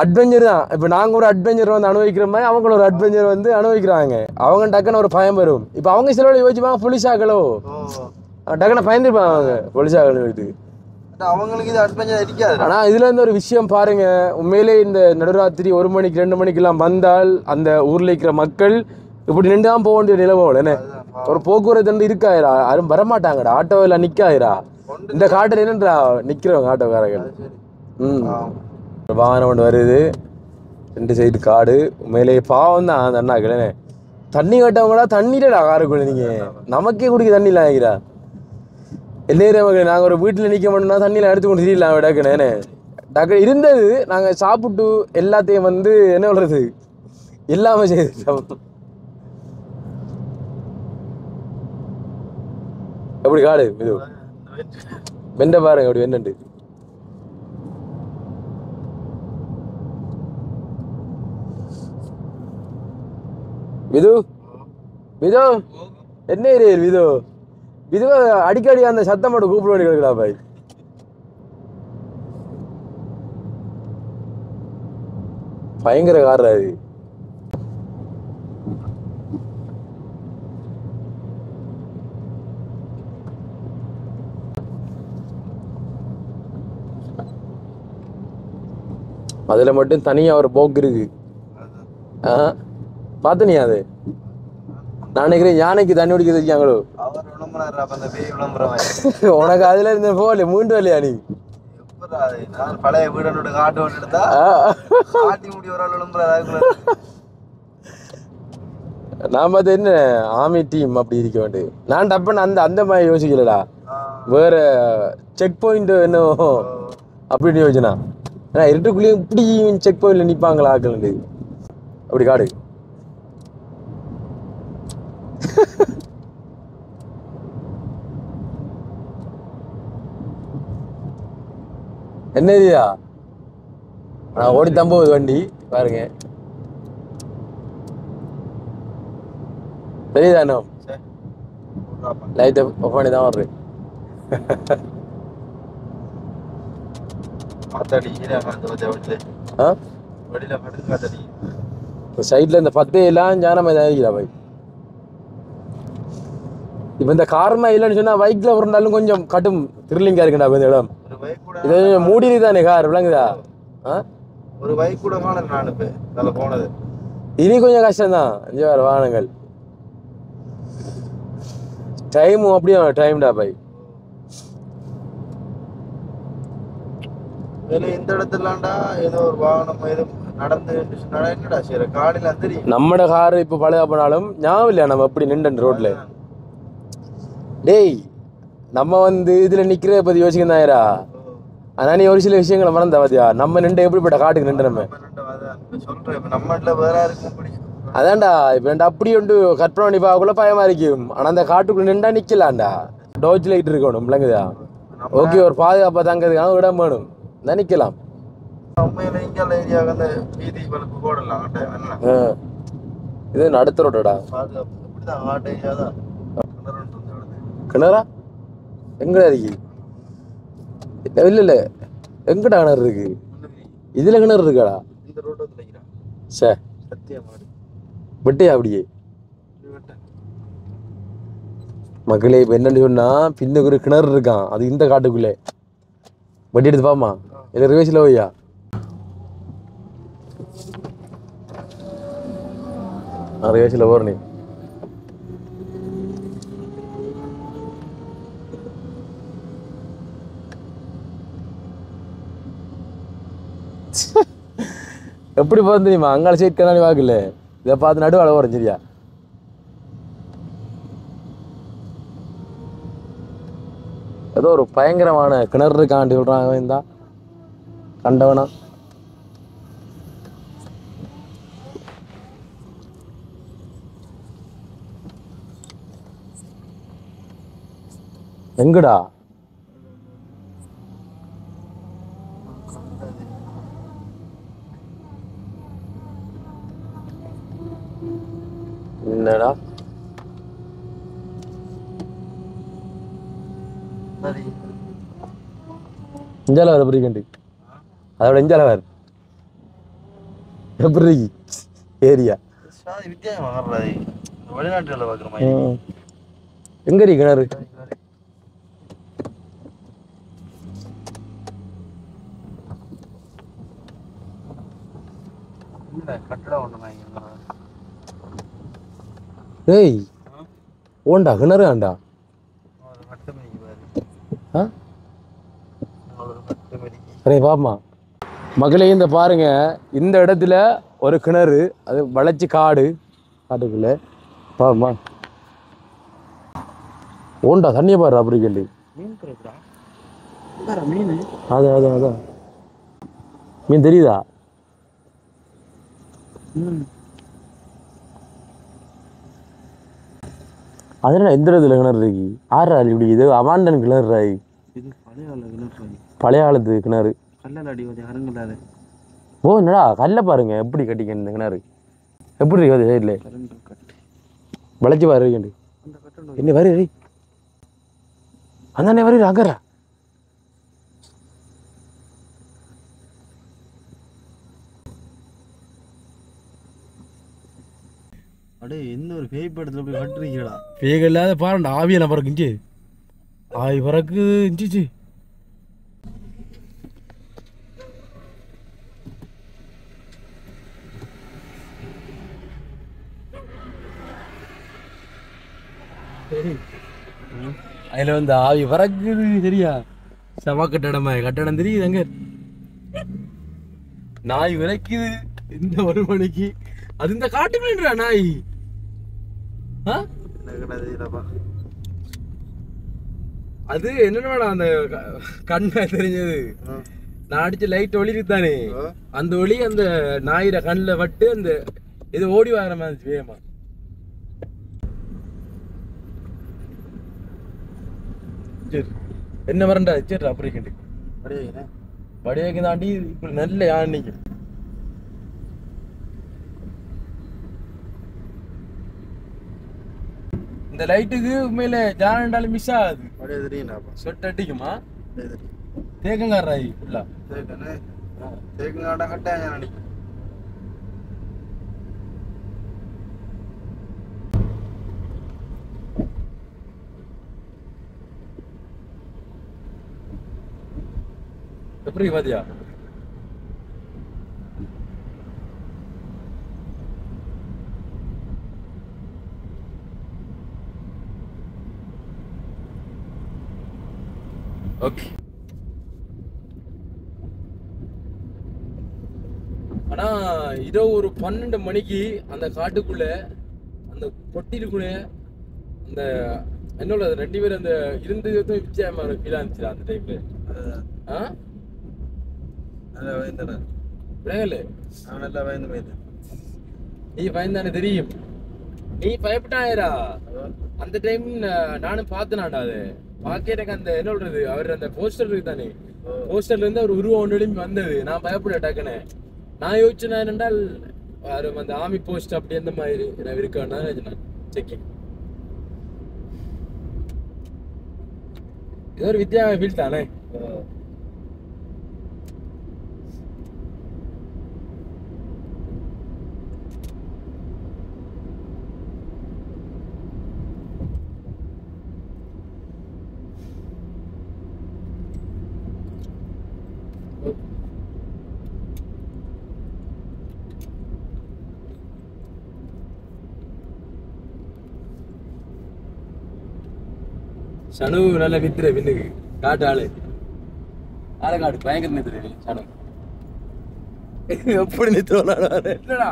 அட்வென்ச்சர் தான். இப்போ நாங்கள் ஒரு அட்வென்ச்சர் வந்து அனுபவிக்கிற மாதிரி அவங்களும் ஒரு அட்வென்ச்சர் வந்து அனுபவிக்கிறாங்க. அவங்க டக்குன்னு ஒரு பயம் வரும். இப்போ அவங்க சில யோசிச்சுப்பாங்க போலீஸாக்களோ, டக்குன்னு பயந்துருப்பாங்க அவங்க போலீஸாக்கள் வீட்டுக்கு. அவங்களுக்கு இது அட்வென்ச்சர் இருக்காது. ஆனால் இதுல இருந்து ஒரு விஷயம் பாருங்க. உண்மையிலே இந்த நடுராத்திரி 1 மணிக்கு 2 மணிக்கெல்லாம் வந்தால் அந்த ஊரில் இருக்கிற மக்கள் இப்படி நின்று தான் போக வேண்டிய நிலவோட என்ன ஒரு போக்குவரத்து இருக்காயிரா. யாரும் வரமாட்டாங்கடா. ஆட்டோவில் நிற்காயிரா. இந்த காட்டில் என்னன்றா நிற்கிறவங்க ஆட்டோக்காரர்கள். வாகனம் ஒன்று வருது, 2 சைடு காடு. உண்மையிலே பாவம் தான் அந்த அண்ணாக்கள். தண்ணி கட்டவங்கடா தண்ணிடா காருக்குள்ள. நீங்கள் நமக்கே குடிக்க தண்ணி இல்லை ஆகிறா. எல்லாரும் மகள் நாங்கள் ஒரு வீட்டில் நிற்க மாட்டோம்னா தண்ணியில் எடுத்து கொண்டு தெரியலாம் டக்குன்னு. டக்கு இருந்தது. நாங்கள் சாப்பிட்டு எல்லாத்தையும் வந்து என்ன சொல்கிறது எல்லாமே செய்து எப்படி காடு இது வெண்ட பாருங்க அப்படி வெண்டு. விது விது என்ன ஏரியா விது? விதுவா அடிக்கடி அந்த சத்தம் மட்டும் கூப்பிட வேண்டி கிடக்குடா பாய். பயங்கர கார் அது. அதுல மட்டும் தனியா ஒரு போக்கு இருக்கு. பாத்தனியா அது? நான் நினைக்கிறேன் யானைக்கு தண்ணி குடிக்க வச்சாங்களோ. உனக்கு அதுல இருந்த போகல மூண்டு வரலையா நீ? பழைய வீடனோட காட்டு ஒன்று எடுத்தா காட்டி முடி ஒரு நான் பார்த்து என்ன ஆர்மி டீம் அப்படி இருக்க வேண்டியது. நான் டப்புன்னு அந்த மாதிரி யோசிக்கலடா. வேற செக் பாயிண்ட் என்ன அப்படின்னு யோசிச்சனா. ஏன்னா இருட்டுக்குள்ளேயும் இப்படி செக் பாயிண்ட்ல நிற்பாங்களா ஆக்கள் அப்படி காடு. என்ன இதுயா? நான் ஓடித்தான் போகுது வண்டி பாருங்க. தெரியுதானோ? லைட்டை ஆஃப் பண்ணி தான் வர்றேன். சைட்ல இந்த 10 எல்லாம் ஞானமா இருக்கிறா பை. இப்ப இந்த காரணமா இல்லைன்னு சொன்னா பைக்ல உருண்டாலும் கொஞ்சம் கட்டும் த்ரில்லிங்கா இருக்குடா இந்த இடம். இது மூடி தானே கார் விளங்குதா? ஒரு பைக் கூட நான் போனது இனி கொஞ்சம் கஷ்டம் தான். 5 வாகனங்கள் டைமும் அப்படியே டைம்டா பை. இந்த இடத்துலாண்டா ஏதோ ஒரு வாகனம் ஏதோ நடந்து என்னடா சரி காலையில தெரியும். நம்மட காரு இப்ப பழைய போனாலும் ஞாபகம் இல்லையா நம்ம எப்படி நின்று ரோட்ல. டேய் நம்ம இதுல நிக்கிற பத்தி யோசிக்கந்தாயிரா. ஆனா நீ ஒரு சில விஷயங்களை மறந்த பாத்தியா, நம்ம நின்று எப்படிப்பட்ட காட்டுக்கு நின்று நம்ம சொல்றேன் நம்ம வேற இருக்கும். அதான்டா இப்ப அப்படி ஒன்று கற்பனை பண்ணி பார்க்கக்குள்ள பயமா இருக்கும். ஆனா அந்த காட்டுக்குள்ள நின்றா நிக்கலாம்டா. டோர்ச் லைட் இருக்கணும் விளங்குதா. ஓகே ஒரு பாதுகாப்பா தங்கிறதுக்காக இடம் வேணும், நினைக்கலாம். உண்மையில இங்க ஏரியாவுக்கு அந்த வீதி வளர்ப்பு போடலாம். இது நடுத்த ரோட்டடா. பாதுகாப்பு இப்படிதான் ஆட்ட ஏரியா தான். கிணறா எங்கடா இருக்கு? இல்ல இல்ல எங்கடா கிணறு இருக்கு? இதுல கிணறு இருக்காடா? இந்த ரோட்டத்துல இருக்கிறான். சே சத்தியமா விட்டே அப்படியே. மக்களே இப்ப என்னன்னு சொன்னா பின்னுக்கு ஒரு கிணறு இருக்கான், அது இந்த காட்டுக்குள்ளே. வட்டி எடுத்து பாமா இல்ல ரிவேஸ்ல போய்யா. ரிவேஸ்ல போற நீ. எப்படி போறது தெரியுமா? அங்கால சைட் கண்ணாடி வாக்குல இதை பார்த்து நடுவாள போறேன் சரியா. ஏதோ ஒரு பயங்கரமான கிணறு இருக்காண்டி சொல்றான் அவன். இந்தா கண்டவனா எங்கடா? என்னடா இஞ்சால வேறு எப்படி கண்டு அதோட இஞ்சால வேறு எப்படி ஏரியா வித்தியாசம் வெளிநாட்டுல பாக்குற மாதிரி. எங்க இருக்கு கிணறு? கட்டடம் ஒண்ணு ஏய் ஓண்டா கிணறு ஆண்டா. அரே பாப்பா மகளே இந்த பாருங்க, இந்த இடத்துல ஒரு கிணறு, அது வளைச்சி காடு, காட்டுக்குள்ள பாப்பா ஓண்டா தண்ணியை பாரு. அப்படி கேள்வி அதான் அதான் அதான் மீன் தெரியுதா? அதனால எந்த இடத்துல கிணறு இருக்கு? ஆறா இப்படி இது அவாண்டன் கிணறு. இது பழைய கால கிணறு, பழைய காலத்து கிணறு. கல்லல் அடி அரங்கலாது. ஓ என்னடா கல்ல பாருங்க எப்படி கட்டிக்க இந்த கிணறு எப்படி இருக்கு அது சைட்ல வளைச்சு பாரு. என்ன வரு அந்த வரு அங்கறா. அடே என்ன ஒரு பேய் படத்துல போய் கட்டுறீங்களா? பேய் இல்லாத பாருண்டா ஆவியான பறக்கு இஞ்சி ஆவி பறக்கு இஞ்சிச்சு. அதுல ஆவி பறக்குது சரியா. செம கட்டடமா கட்டடம் தெரியுது. அங்க நாய் விரைக்குது இந்த ஒரு மணிக்கு. அது இந்த காட்டுக்குள்ளா நாய். அது என்னன்னா அந்த கண்ணை தெரிஞ்சது நான் அடிச்ச லைட் ஒளி இருக்குதானே, அந்த ஒளி அந்த நாயிர கண்ணில் பட்டு அந்த இது ஓடி வர மாதிரி வேகமா. சரி என்ன வரண்டா சரி அப்படி கண்டு வடிவைக்கு தாண்டி இப்படி நல்ல யானைக்கு. இந்த லைட்டுக்கு உண்மையில ஜானாலும் மிஸ் ஆகுது. சொட்டு அடிக்குமா தேக்கங்காராய் ஃபுல்லா தேக்கங்காட கட்ட எப்படி பாத்தியா? ஓகே. ஆனா இரவு ஒரு 12 மணிக்கு அந்த காட்டுக்குள்ள அந்த பொட்டிலுக்குள்ள அந்த என்னோட 2 பேரும் அந்த இருந்தது வித்தியாசமா ஃபீல் ஆச்சு அந்த டைம்ல. நல்லா பயந்தேன். விலகல அவன் நல்லா பயந்து போயிட்டேன். நீ பயந்தானே தெரியும். நீ பயப்பட்டாயிரா அந்த டைம். நானும் பார்த்தேனாண்டா அது பார்க்க எனக்கு அந்த என்ன சொல்றது அவர் அந்த போஸ்டர் இருக்கு தானே, போஸ்டர்ல இருந்து அவர் உருவம் ஒன்று வந்தது. நான் பயப்பட டக்குன்னு நான் யோசிச்சேன் என்னென்றால் அந்த ஆர்மி போஸ்ட் அப்படி அந்த மாதிரி நான் இருக்கான்னா செக்கிங். இது ஒரு வித்தியா ஃபீல் தானே. சனு நல்ல நித்திர பின்னுக்கு காட்டு ஆளு காடு பயங்கர நித்திர சனு. எப்படி நித்திரா என்னடா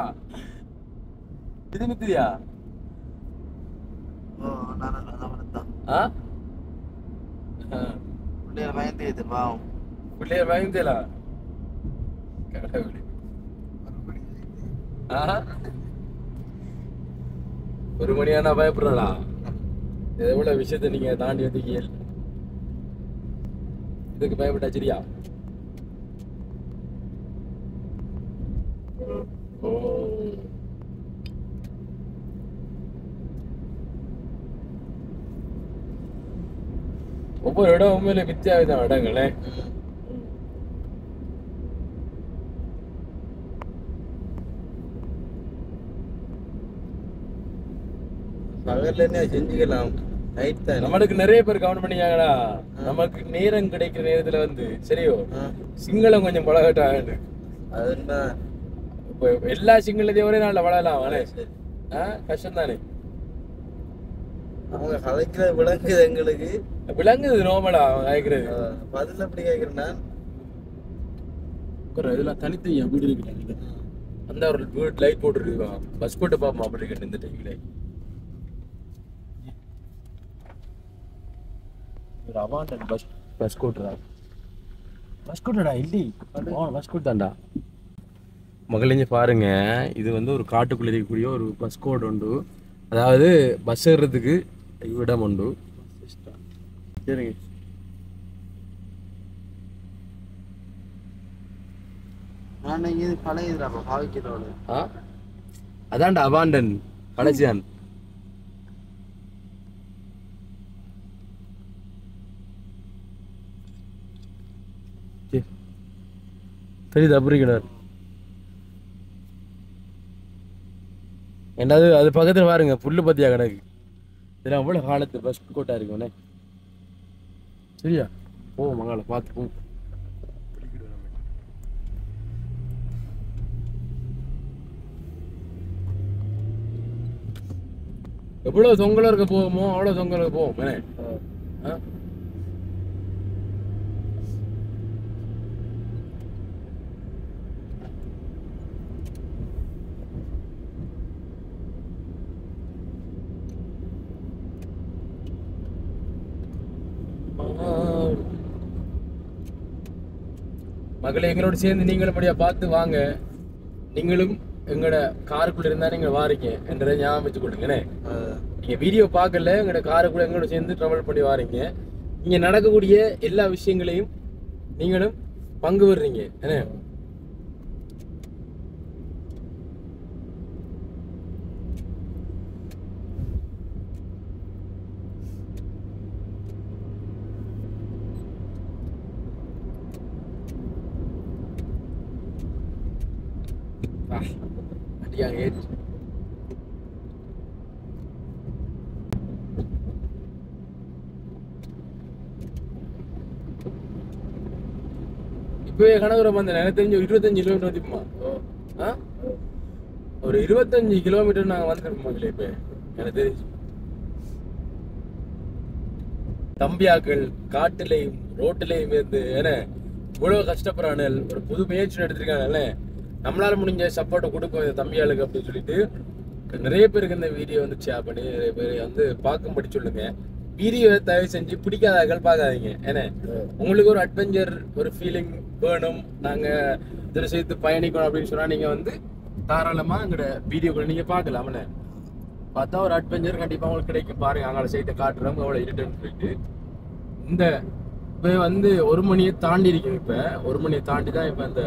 இது நித்திரியா? பிள்ளைகள் பயந்து பாவம். பிள்ளைய பயந்தேலா ஒரு மணியானா பயப்படுறா. எவ்வளவு விஷயத்த நீங்க தாண்டி வந்தீங்க. இதுக்கு பயப்பட்டா சரியா? ஒவ்வொரு இடம் உண்மையில வித்தியாசம் இடங்களே. பகல்ல என்ன செஞ்சுக்கலாம். நம்மளுக்கு நிறைய பேர் கவனம் பண்ணிக்காங்கடா. நமக்கு நேரம் கிடைக்கிற நேரத்துல வந்து சரியோ சிங்களம் கொஞ்சம் பழகட்டாங்க. இப்போ எல்லா சிங்களத்தையும் ஒரே நாள்ல வளரலாம். கஷ்டம் தானே. அவங்க கலைக்கிறது விளங்குது, எங்களுக்கு விளங்குது நோமலா அவங்க கேட்கறது. பதில் அப்படி கேட்கிறேன்னா இதெல்லாம் தனித்தனியா வீடு இருக்கு. அந்த ஒரு வீடு லைட் போட்டுருக்கான். பஸ் போட்டு பாப்போம் அப்படி இருக்கு இந்த டைம்ல. அவாண்டன் பஸ் கோட்டுடா. பஸ் கோட்டடா இல்லி பஸ் கோட் தான்டா. மகளிங்க பாருங்க, இது வந்து ஒரு காட்டுக்குள்ள இருக்கக்கூடிய ஒரு பஸ் கோட் உண்டு. அதாவது பஸ் ஏறுறதுக்கு இடம் உண்டு. சரிங்க. அதான்டா அவாண்டன் பழசியான். தெரியுது அப்படிங்கிறார். என்னது அது பக்கத்துல பாருங்க புல்லு பத்தியா கிடக்கு. இதெல்லாம் அவ்வளவு காலத்து பஸ் கோட்டா இருக்குண்ணே. சரியா போ மங்கால பார்த்து போ. எவ்வளவு தொங்கல இருக்க போகுமோ அவ்வளவு தொங்கல போவோம். மகளே எங்களோட சேர்ந்து நீங்களும் படியா பார்த்து வாங்க. நீங்களும் எங்களோட காருக்குள்ள இருந்தா நீங்க வாரீங்க என்றதை ஞாபகம் வச்சு கொடுங்கண்ணே. நீங்க வீடியோ பார்க்கல, எங்களோட காருக்குள்ள எங்களோட சேர்ந்து ட்ராவல் பண்ணி வாரீங்க. இங்க நடக்கக்கூடிய எல்லா விஷயங்களையும் நீங்களும் பங்கு வர்றீங்க என்ன. இப்பவே கணவரம் வந்தேன். எனக்கு தெரிஞ்சு 25 கிலோமீட்டர் வந்துப்போமா. ஒரு 25 கிலோமீட்டர் நாங்க வந்துருப்போம். இப்ப எனக்கு தெரிஞ்சு தம்பியாக்கள் காட்டுலையும் ரோட்டிலையும் இருந்து ஏன்னா இவ்வளவு கஷ்டப்படுறானு ஒரு புது முயற்சி எடுத்திருக்காங்கல்ல, நம்மளால முடிஞ்ச சப்போர்ட்டை கொடுக்கும் இந்த தம்பியாளுக்கு அப்படின்னு சொல்லிட்டு நிறைய பேருக்கு இந்த வீடியோ வந்து ஷேர் பண்ணி நிறைய பேர் வந்து பார்க்கும்படி சொல்லுங்க. வீடியோவை தயவு செஞ்சு பிடிக்காதாக்கள் பார்க்காதீங்க. ஏன்னா உங்களுக்கு ஒரு அட்வென்ச்சர் ஒரு ஃபீலிங் வேணும், நாங்க இதில் சேர்த்து பயணிக்கணும் அப்படின்னு சொன்னா நீங்க வந்து தாராளமா எங்களோட வீடியோக்களை நீங்க பார்க்கலாம்ல. பார்த்தா ஒரு அட்வென்ச்சர் கண்டிப்பா உங்களுக்கு கிடைக்கும். பாருங்க அங்கே சைட்டை காட்டுறோம் எவ்வளவு இருட்டுன்னு சொல்லிட்டு. இந்த இப்போ வந்து 1 மணியை தாண்டி இருக்கோம். இப்போ 1 மணியை தாண்டி தான் இப்போ இந்த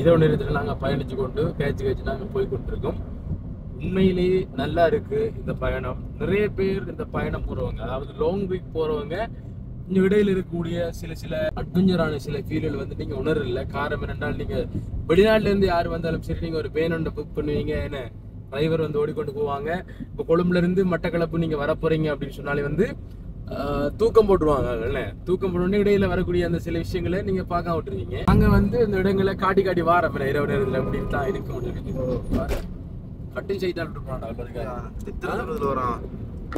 இரவு நேரத்தில் நாங்கள் பயணிச்சு கொண்டு கேட்சி நாங்கள் போய் கொண்டிருக்கோம். உண்மையிலேயே நல்லா இருக்கு இந்த பயணம். நிறைய பேர் இந்த பயணம் போறவங்க, அதாவது லாங் வீக் போறவங்க, இந்த இடையில இருக்கக்கூடிய சில அட்வென்ச்சரான சில ஃபீல்கள் வந்து நீங்க உணரல. காரணம் என்னென்றால் நீங்க வெளிநாட்டுல இருந்து யார் வந்தாலும் சரி நீங்க ஒரு வேன் ஒன்று புக் பண்ணுவீங்க, என்ன டிரைவர் வந்து ஓடிக்கொண்டு போவாங்க. இப்போ கொழும்புல இருந்து மட்டக்களப்பு நீங்க வர போறீங்க அப்படின்னு சொன்னாலே வந்து தூக்கம் போட்டுருவாங்க. தூக்கம் போட்டு இடையில வரக்கூடிய அந்த சில விஷயங்களை நீங்க பார்க்க விட்டுருவீங்க. நாங்க வந்து இந்த இடங்களை காட்டி வாரம் இரவு நேரத்துல அப்படின்னு தான் இருக்க முடியும். கட்டிங் சைட்டால் இருப்பான்டா வரான்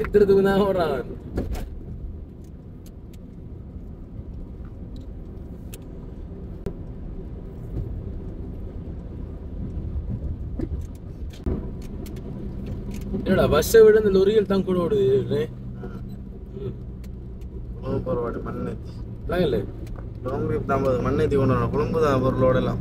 எத்திரத்துக்கு தான் வரான். என்னடா பஸ்ஸை விட இந்த லொரிகள் தான் கூட ஓடுது. மண்ணேத்தி மண்ணேத்தி கொண்டு வரணும். குழம்பு தான் பொருளோட எல்லாம்.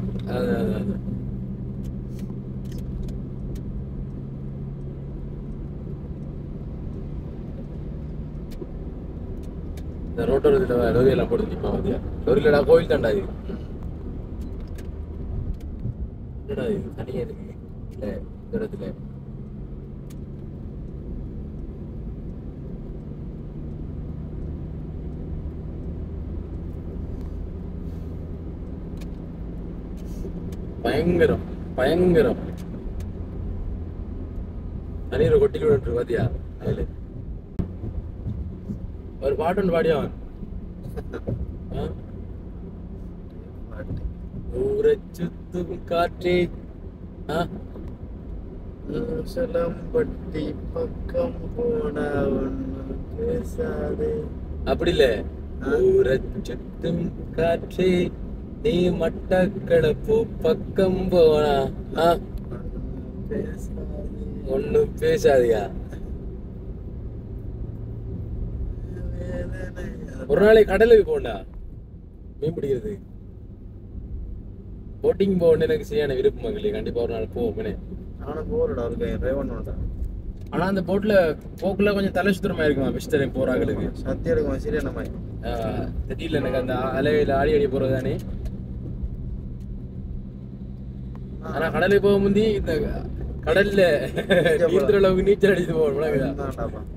இந்த ரோட்டோரத்துல லோரி எல்லாம் போட்டு நிற்பான் மதியா. லோரிலடா கோயில் தாண்டா இது. என்னடா இது தனியா இருக்கு இல்ல இந்த இடத்துல. பயங்கரம் பயங்கரம் தண்ணீரை கொட்டி விட்டு பாத்தியா. ஒரு பாட்டு ஒன்று பாடியான். ஊரை சுத்தும் காற்றே பட்டி பக்கம் போனா ஒன்னும் பேசாதே. அப்படி இல்ல, ஊரை சுத்தும் காற்றே நீ மட்டக்களப்பு பக்கம் போனா ஒன்னும் பேசாதியா. ஒரு நாளைக்கு கடலுக்கு போண்டா மீன் பிடிக்கிறது, போட்டிங் போகணும்னு எனக்கு சரியான விருப்பம் மகளே. கண்டிப்பா ஒரு நாள் போவோம். நானும் போறடா இருக்கு. ஆனா அந்த போட்ல போக்குல கொஞ்சம் தலை சுத்திரமா இருக்குமா மிஸ்டர் போறாங்களுக்கு. சத்தியம் இருக்குமா சரியான மாதிரி தெரியல எனக்கு அந்த அலையில ஆடி அடி போறதானே. ஆனா கடலுக்கு போக முந்தி இந்த கடல்ல நீச்சல் அளவுக்கு நீச்சல் அடிச்சு போகணும்.